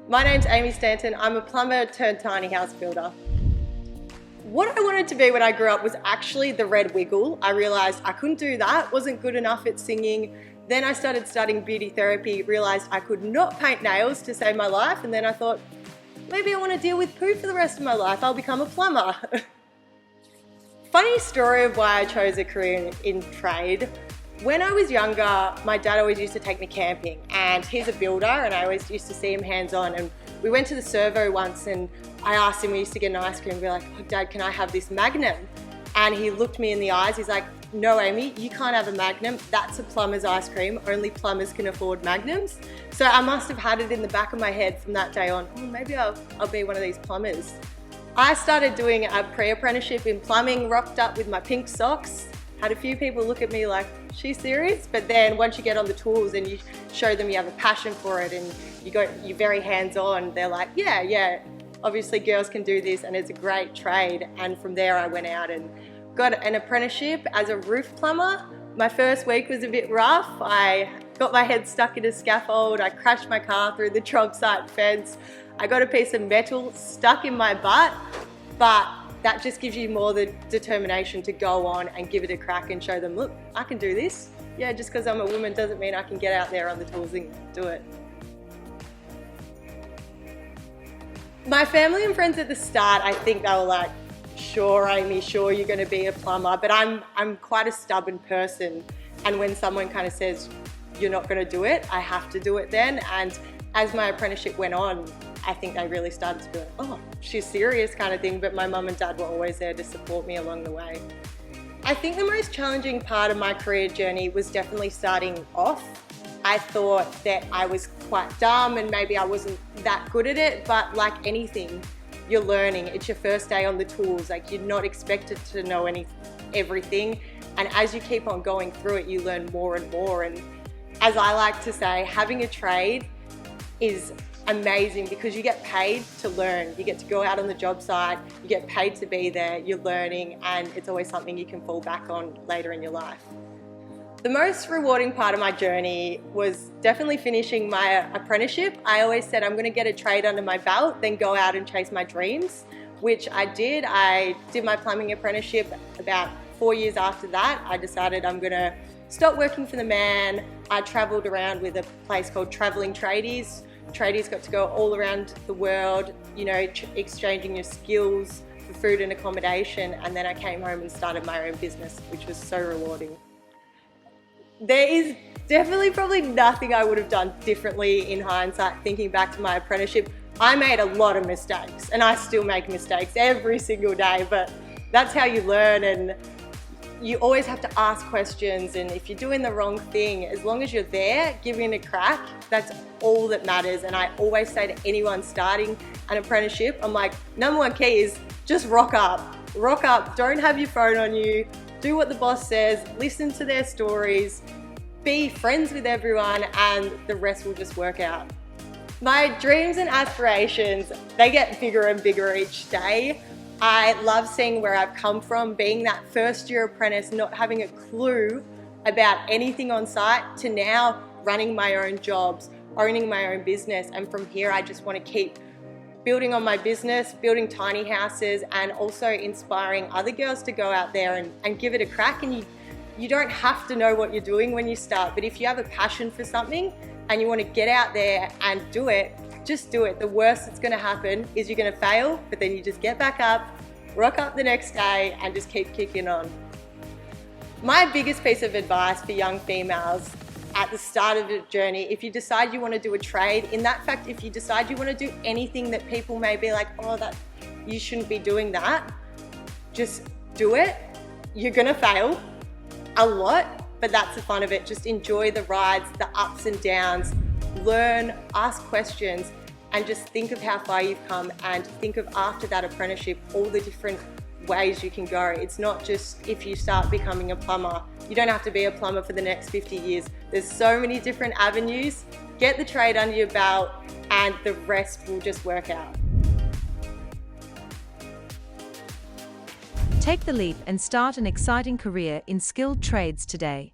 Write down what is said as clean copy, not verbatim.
My name's Amy Stanton. I'm a plumber turned tiny house builder. What I wanted to be when I grew up was actually the Red Wiggle. I realised I couldn't do that, wasn't good enough at singing. Then I started studying beauty therapy, realised I could not paint nails to save my life, and then I thought, maybe I want to deal with poo for the rest of my life, I'll become a plumber. Funny story of why I chose a career in trade. When I was younger, my dad always used to take me camping, and he's a builder and I always used to see him hands-on, and we went to the servo once and I asked him, we used to get an ice cream and be like, oh, Dad, can I have this Magnum? And he looked me in the eyes, he's like, no Amy, you can't have a Magnum, that's a plumber's ice cream, only plumbers can afford Magnums. So I must have had it in the back of my head from that day on, oh, maybe I'll be one of these plumbers. I started doing a pre-apprenticeship in plumbing, rocked up with my pink socks. Had a few people look at me like, she's serious? But then once you get on the tools and you show them you have a passion for it and you're very hands-on, they're like, yeah, obviously girls can do this and it's a great trade. And from there I went out and got an apprenticeship as a roof plumber. My first week was a bit rough. I got my head stuck in a scaffold, I crashed my car through the job site fence, I got a piece of metal stuck in my butt, but that just gives you more the determination to go on and give it a crack and show them, look, I can do this. Yeah, just because I'm a woman doesn't mean I can get out there on the tools and do it. My family and friends at the start, I think they were like, sure Amy, sure you're going to be a plumber, but I'm quite a stubborn person, and when someone kind of says you're not going to do it, I have to do it then. And as my apprenticeship went on, I think they really started to be like, oh, she's serious kind of thing, but my mum and dad were always there to support me along the way. I think the most challenging part of my career journey was definitely starting off. I thought that I was quite dumb and maybe I wasn't that good at it, but like anything, you're learning. It's your first day on the tools, like you're not expected to know everything, and as you keep on going through it, you learn more and more. And as I like to say, having a trade is amazing because you get paid to learn. You get to go out on the job site, you get paid to be there, you're learning, and it's always something you can fall back on later in your life. The most rewarding part of my journey was definitely finishing my apprenticeship. I always said I'm going to get a trade under my belt, then go out and chase my dreams, which I did. I did my plumbing apprenticeship. About 4 years after that, I decided I'm going to stop working for the man. I travelled around with a place called Travelling Tradies. Tradies got to go all around the world, you know, exchanging your skills for food and accommodation, and then I came home and started my own business, which was so rewarding. There is definitely probably nothing I would have done differently in hindsight, thinking back to my apprenticeship. I made a lot of mistakes and I still make mistakes every single day, but that's how you learn, and you always have to ask questions, and if you're doing the wrong thing, as long as you're there, giving it a crack, that's all that matters. And I always say to anyone starting an apprenticeship, I'm like, number one key is just rock up. Rock up, don't have your phone on you, do what the boss says, listen to their stories, be friends with everyone, and the rest will just work out. My dreams and aspirations, they get bigger and bigger each day. I love seeing where I've come from, being that first year apprentice, not having a clue about anything on site, to now running my own jobs, owning my own business. And from here, I just want to keep building on my business, building tiny houses, and also inspiring other girls to go out there and give it a crack. And you don't have to know what you're doing when you start, but if you have a passion for something and you want to get out there and do it, just do it. The worst that's going to happen is you're going to fail, but then you just get back up, rock up the next day, and just keep kicking on. My biggest piece of advice for young females at the start of the journey, if you decide you want to do a trade, in that fact, if you decide you want to do anything that people may be like, oh, that you shouldn't be doing that, just do it. You're going to fail a lot, but that's the fun of it. Just enjoy the rides, the ups and downs, learn, ask questions, and just think of how far you've come, and think of after that apprenticeship all the different ways you can go. It's not just if you start becoming a plumber. You don't have to be a plumber for the next 50 years. There's so many different avenues. Get the trade under your belt and the rest will just work out. Take the leap and start an exciting career in skilled trades today.